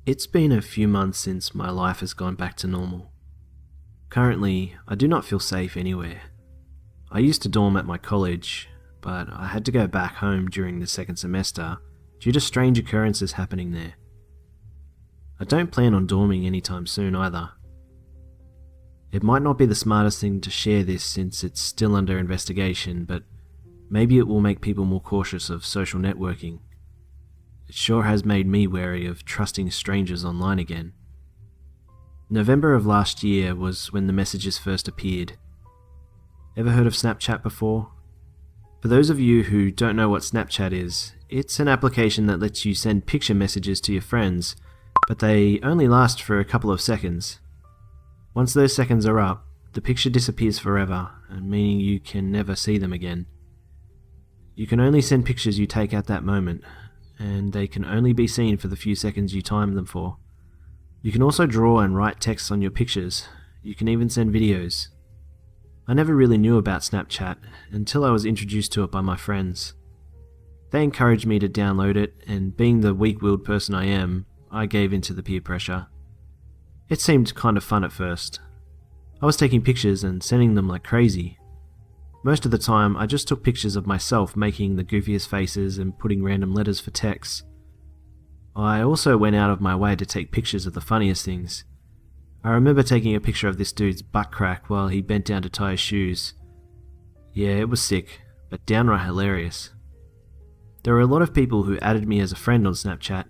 It's been a few months since my life has gone back to normal. Currently, I do not feel safe anywhere. I used to dorm at my college, but I had to go back home during the second semester due to strange occurrences happening there. I don't plan on dorming anytime soon either. It might not be the smartest thing to share this since it's still under investigation, but maybe it will make people more cautious of social networking. It sure has made me wary of trusting strangers online again. November of last year was when the messages first appeared. Ever heard of Snapchat before? For those of you who don't know what Snapchat is, it's an application that lets you send picture messages to your friends, but they only last for a couple of seconds. Once those seconds are up, the picture disappears forever, and meaning you can never see them again. You can only send pictures you take at that moment, and they can only be seen for the few seconds you time them for. You can also draw and write texts on your pictures. You can even send videos. I never really knew about Snapchat until I was introduced to it by my friends. They encouraged me to download it, and being the weak-willed person I am, I gave in to the peer pressure. It seemed kind of fun at first. I was taking pictures and sending them like crazy. Most of the time, I just took pictures of myself making the goofiest faces and putting random letters for texts. I also went out of my way to take pictures of the funniest things. I remember taking a picture of this dude's butt crack while he bent down to tie his shoes. Yeah, it was sick, but downright hilarious. There were a lot of people who added me as a friend on Snapchat.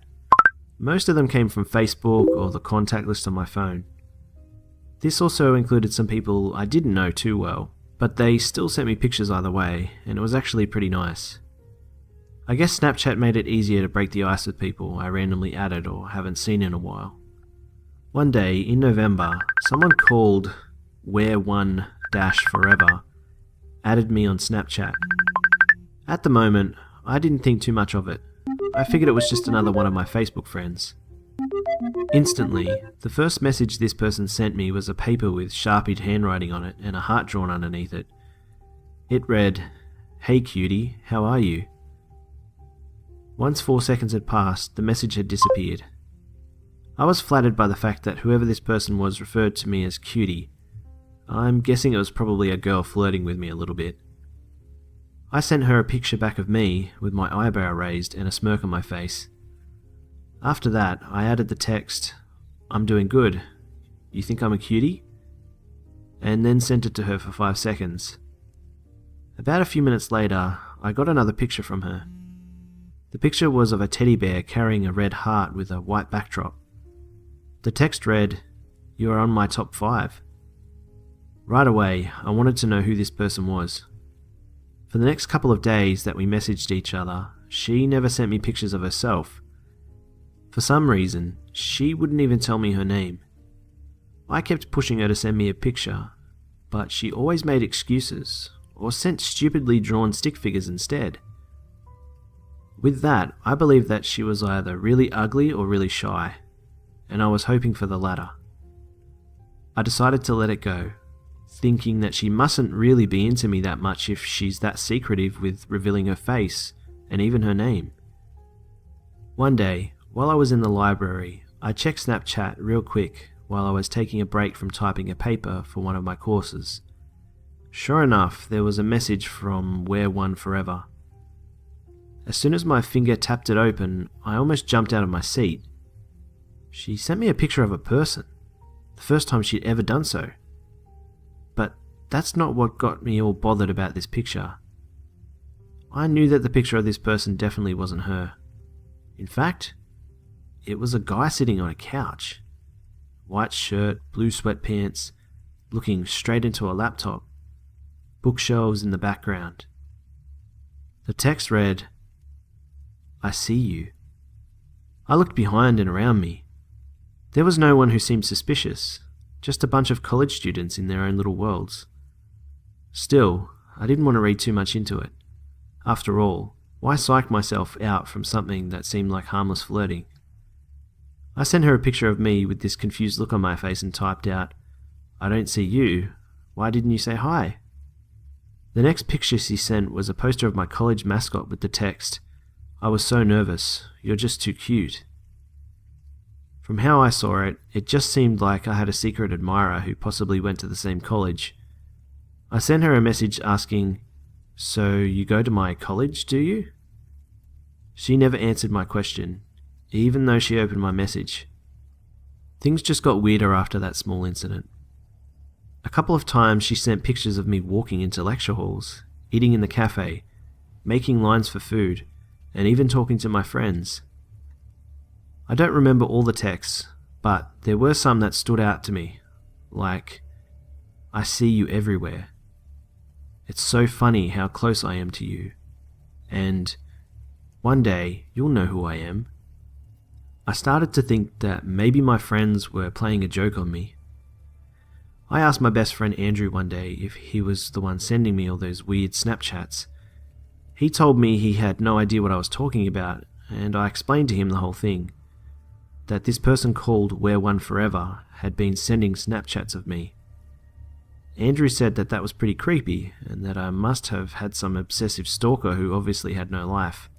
Most of them came from Facebook or the contact list on my phone. This also included some people I didn't know too well, but they still sent me pictures either way, and it was actually pretty nice. I guess Snapchat made it easier to break the ice with people I randomly added or haven't seen in a while. One day, in November, someone called Where1-Forever added me on Snapchat. At the moment, I didn't think too much of it. I figured it was just another one of my Facebook friends. Instantly, the first message this person sent me was a paper with sharpied handwriting on it and a heart drawn underneath it. It read, "Hey cutie, how are you?" Once 4 seconds had passed, the message had disappeared. I was flattered by the fact that whoever this person was referred to me as cutie. I'm guessing it was probably a girl flirting with me a little bit. I sent her a picture back of me with my eyebrow raised and a smirk on my face. After that, I added the text, "I'm doing good. You think I'm a cutie?" and then sent it to her for 5 seconds. About a few minutes later, I got another picture from her. The picture was of a teddy bear carrying a red heart with a white backdrop. The text read, "You are on my top 5. Right away, I wanted to know who this person was. For the next couple of days that we messaged each other, she never sent me pictures of herself. For some reason, she wouldn't even tell me her name. I kept pushing her to send me a picture, but she always made excuses, or sent stupidly drawn stick figures instead. With that, I believed that she was either really ugly or really shy, and I was hoping for the latter. I decided to let it go, thinking that she mustn't really be into me that much if she's that secretive with revealing her face and even her name. One day, while I was in the library, I checked Snapchat real quick while I was taking a break from typing a paper for one of my courses. Sure enough, there was a message from Where1-Forever. As soon as my finger tapped it open, I almost jumped out of my seat. She sent me a picture of a person, the first time she'd ever done so. But that's not what got me all bothered about this picture. I knew that the picture of this person definitely wasn't her. In fact, it was a guy sitting on a couch. White shirt, blue sweatpants, looking straight into a laptop. Bookshelves in the background. The text read, "I see you." I looked behind and around me. There was no one who seemed suspicious, just a bunch of college students in their own little worlds. Still, I didn't want to read too much into it. After all, why psych myself out from something that seemed like harmless flirting? I sent her a picture of me with this confused look on my face and typed out, "I don't see you. Why didn't you say hi?" The next picture she sent was a poster of my college mascot with the text, "I was so nervous. You're just too cute." From how I saw it, it just seemed like I had a secret admirer who possibly went to the same college. I sent her a message asking, "So you go to my college, do you?" She never answered my question, even though she opened my message. Things just got weirder after that small incident. A couple of times she sent pictures of me walking into lecture halls, eating in the cafe, making lines for food, and even talking to my friends. I don't remember all the texts, but there were some that stood out to me, like, "I see you everywhere. It's so funny how close I am to you," and "One day you'll know who I am." I started to think that maybe my friends were playing a joke on me. I asked my best friend Andrew one day if he was the one sending me all those weird Snapchats. He told me he had no idea what I was talking about, and I explained to him the whole thing. That this person called Wear One Forever had been sending Snapchats of me. Andrew said that was pretty creepy, and that I must have had some obsessive stalker who obviously had no life.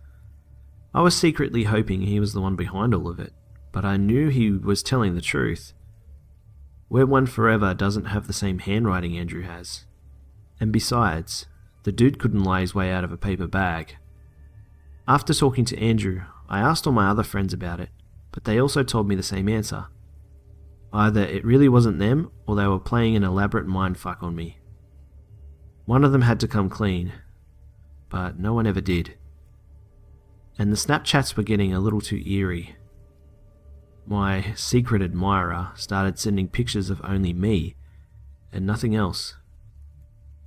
I was secretly hoping he was the one behind all of it, but I knew he was telling the truth. Wear One Forever doesn't have the same handwriting Andrew has. And besides, the dude couldn't lie his way out of a paper bag. After talking to Andrew, I asked all my other friends about it, but they also told me the same answer. Either it really wasn't them, or they were playing an elaborate mindfuck on me. One of them had to come clean, but no one ever did. And the Snapchats were getting a little too eerie. My secret admirer started sending pictures of only me, and nothing else.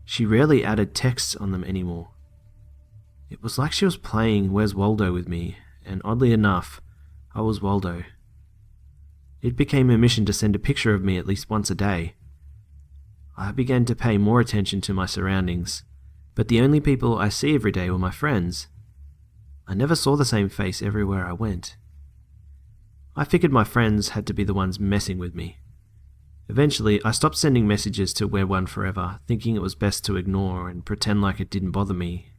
She rarely added texts on them anymore. It was like she was playing Where's Waldo with me, and oddly enough, I was Waldo. It became a mission to send a picture of me at least once a day. I began to pay more attention to my surroundings, but the only people I see every day were my friends. I never saw the same face everywhere I went. I figured my friends had to be the ones messing with me. Eventually, I stopped sending messages to Wear One Forever, thinking it was best to ignore and pretend like it didn't bother me.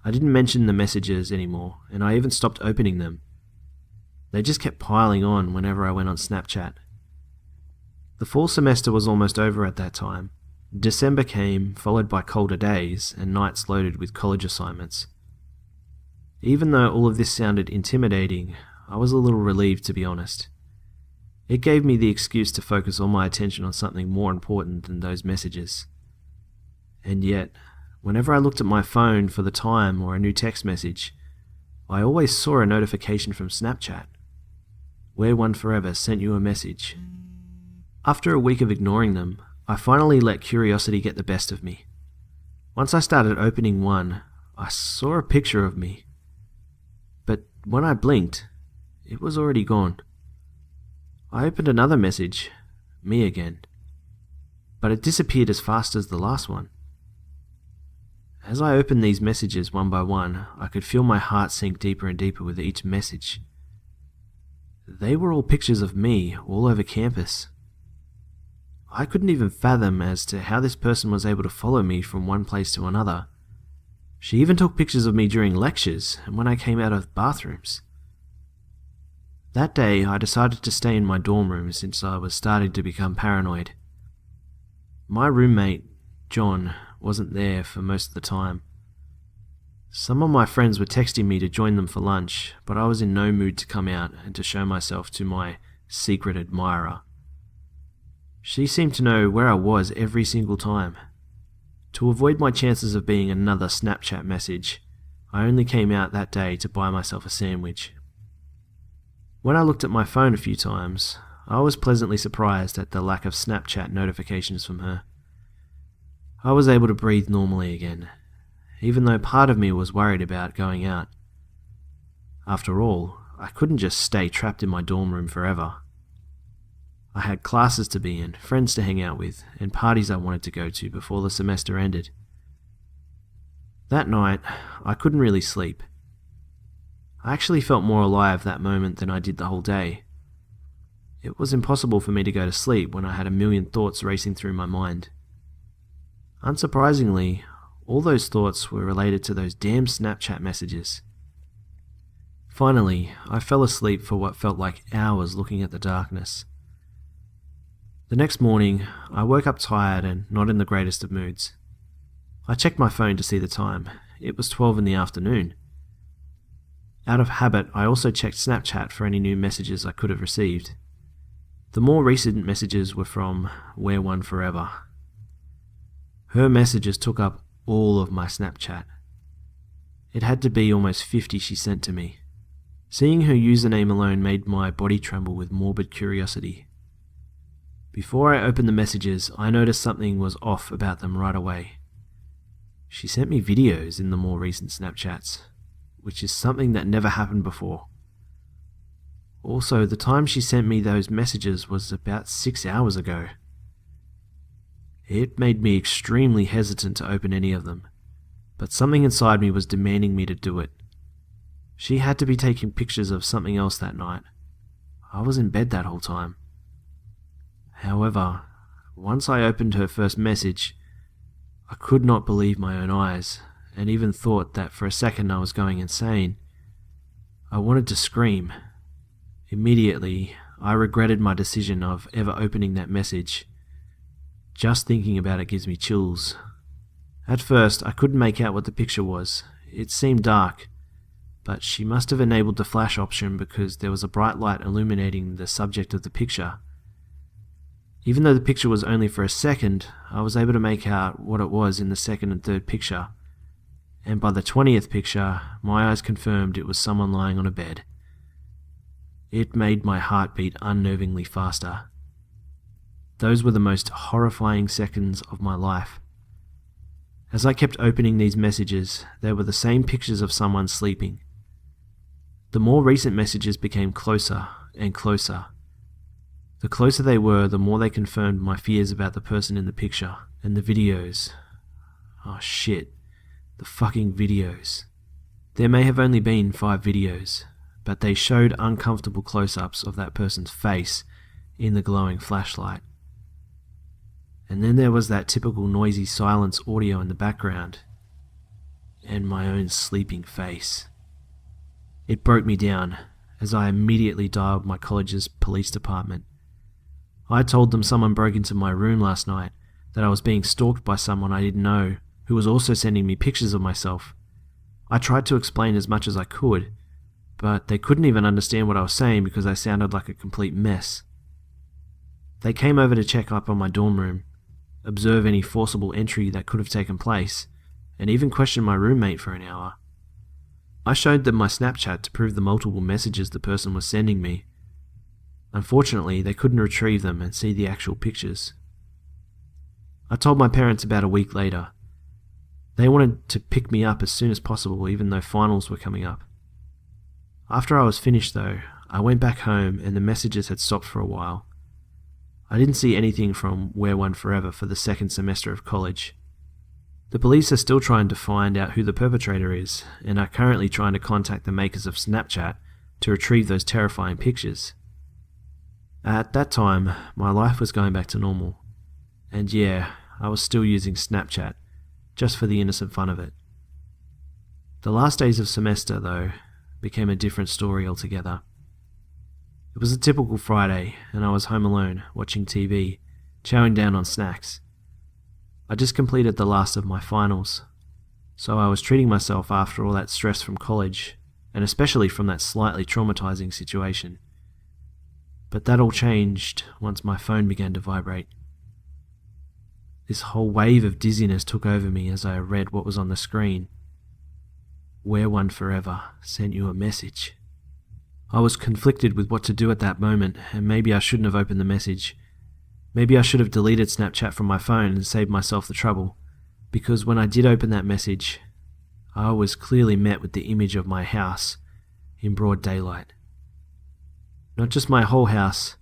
I didn't mention the messages anymore, and I even stopped opening them. They just kept piling on whenever I went on Snapchat. The fall semester was almost over at that time. December came, followed by colder days and nights loaded with college assignments. Even though all of this sounded intimidating, I was a little relieved, to be honest. It gave me the excuse to focus all my attention on something more important than those messages. And yet, whenever I looked at my phone for the time or a new text message, I always saw a notification from Snapchat. Wear One Forever sent you a message. After a week of ignoring them, I finally let curiosity get the best of me. Once I started opening one, I saw a picture of me. But when I blinked, it was already gone. I opened another message, me again, but it disappeared as fast as the last one. As I opened these messages one by one, I could feel my heart sink deeper and deeper with each message. They were all pictures of me all over campus. I couldn't even fathom as to how this person was able to follow me from one place to another. She even took pictures of me during lectures and when I came out of bathrooms. That day, I decided to stay in my dorm room since I was starting to become paranoid. My roommate, John, wasn't there for most of the time. Some of my friends were texting me to join them for lunch, but I was in no mood to come out and to show myself to my secret admirer. She seemed to know where I was every single time. To avoid my chances of being another Snapchat message, I only came out that day to buy myself a sandwich. When I looked at my phone a few times, I was pleasantly surprised at the lack of Snapchat notifications from her. I was able to breathe normally again, even though part of me was worried about going out. After all, I couldn't just stay trapped in my dorm room forever. I had classes to be in, friends to hang out with, and parties I wanted to go to before the semester ended. That night, I couldn't really sleep. I actually felt more alive that moment than I did the whole day. It was impossible for me to go to sleep when I had a million thoughts racing through my mind. Unsurprisingly, all those thoughts were related to those damn Snapchat messages. Finally, I fell asleep for what felt like hours looking at the darkness. The next morning, I woke up tired and not in the greatest of moods. I checked my phone to see the time. It was 12 in the afternoon. Out of habit, I also checked Snapchat for any new messages I could have received. The more recent messages were from Wear One Forever. Her messages took up all of my Snapchat. It had to be almost 50 she sent to me. Seeing her username alone made my body tremble with morbid curiosity. Before I opened the messages, I noticed something was off about them right away. She sent me videos in the more recent Snapchats, which is something that never happened before. Also, the time she sent me those messages was about 6 hours ago. It made me extremely hesitant to open any of them, but something inside me was demanding me to do it. She had to be taking pictures of something else that night. I was in bed that whole time. However, once I opened her first message, I could not believe my own eyes, and even thought that for a second I was going insane. I wanted to scream. Immediately, I regretted my decision of ever opening that message. Just thinking about it gives me chills. At first, I couldn't make out what the picture was. It seemed dark, but she must have enabled the flash option because there was a bright light illuminating the subject of the picture. Even though the picture was only for a second, I was able to make out what it was in the second and third picture, and by the 20th picture, my eyes confirmed it was someone lying on a bed. It made my heart beat unnervingly faster. Those were the most horrifying seconds of my life. As I kept opening these messages, they were the same pictures of someone sleeping. The more recent messages became closer and closer. The closer they were, the more they confirmed my fears about the person in the picture. And the videos. Oh shit. The fucking videos. There may have only been 5 videos, but they showed uncomfortable close-ups of that person's face in the glowing flashlight. And then there was that typical noisy silence audio in the background, and my own sleeping face. It broke me down, as I immediately dialed my college's police department. I told them someone broke into my room last night, that I was being stalked by someone I didn't know, who was also sending me pictures of myself. I tried to explain as much as I could, but they couldn't even understand what I was saying because I sounded like a complete mess. They came over to check up on my dorm room, observe any forcible entry that could have taken place, and even question my roommate for an hour. I showed them my Snapchat to prove the multiple messages the person was sending me. Unfortunately, they couldn't retrieve them and see the actual pictures. I told my parents about a week later. They wanted to pick me up as soon as possible, even though finals were coming up. After I was finished though, I went back home and the messages had stopped for a while. I didn't see anything from Wear One Forever for the second semester of college. The police are still trying to find out who the perpetrator is, and are currently trying to contact the makers of Snapchat to retrieve those terrifying pictures. At that time, my life was going back to normal. And yeah, I was still using Snapchat, just for the innocent fun of it. The last days of semester, though, became a different story altogether. It was a typical Friday, and I was home alone, watching TV, chowing down on snacks. I just completed the last of my finals, so I was treating myself after all that stress from college, and especially from that slightly traumatizing situation. But that all changed once my phone began to vibrate. This whole wave of dizziness took over me as I read what was on the screen. Wear One Forever sent you a message. I was conflicted with what to do at that moment, and maybe I shouldn't have opened the message. Maybe I should have deleted Snapchat from my phone and saved myself the trouble, because when I did open that message, I was clearly met with the image of my house in broad daylight. Not just my whole house,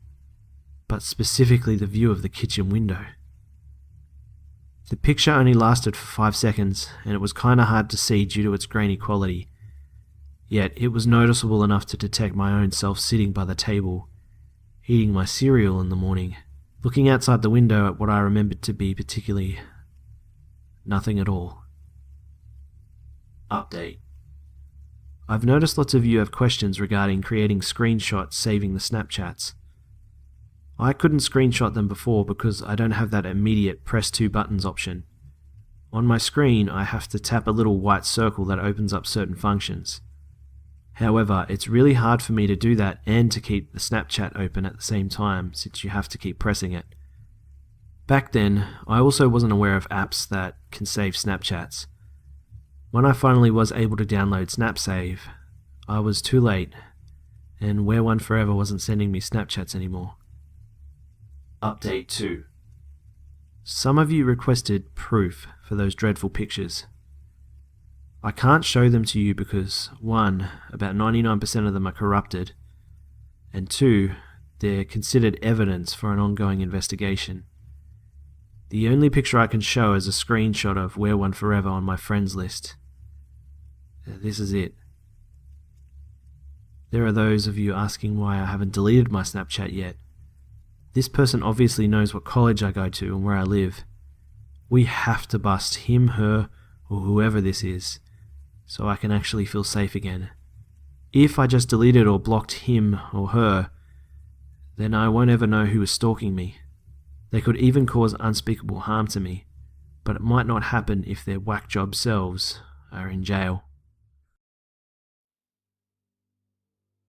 but specifically the view of the kitchen window. The picture only lasted for 5 seconds, and it was kinda hard to see due to its grainy quality. Yet it was noticeable enough to detect my own self sitting by the table, eating my cereal in the morning, looking outside the window at what I remembered to be particularly nothing at all. Update. I've noticed lots of you have questions regarding creating screenshots saving the Snapchats. I couldn't screenshot them before because I don't have that immediate press 2 buttons option. On my screen, I have to tap a little white circle that opens up certain functions. However, it's really hard for me to do that and to keep the Snapchat open at the same time since you have to keep pressing it. Back then, I also wasn't aware of apps that can save Snapchats. When I finally was able to download SnapSave, I was too late, and Wear One Forever wasn't sending me Snapchats anymore. Update 2. Some of you requested proof for those dreadful pictures. I can't show them to you because 1, about 99% of them are corrupted, and 2, they're considered evidence for an ongoing investigation. The only picture I can show is a screenshot of Wear One Forever on my friends list. This is it. There are those of you asking why I haven't deleted my Snapchat yet. This person obviously knows what college I go to and where I live. We have to bust him, her, or whoever this is, so I can actually feel safe again. If I just deleted or blocked him or her, then I won't ever know who is stalking me. They could even cause unspeakable harm to me, but it might not happen if their whack job selves are in jail.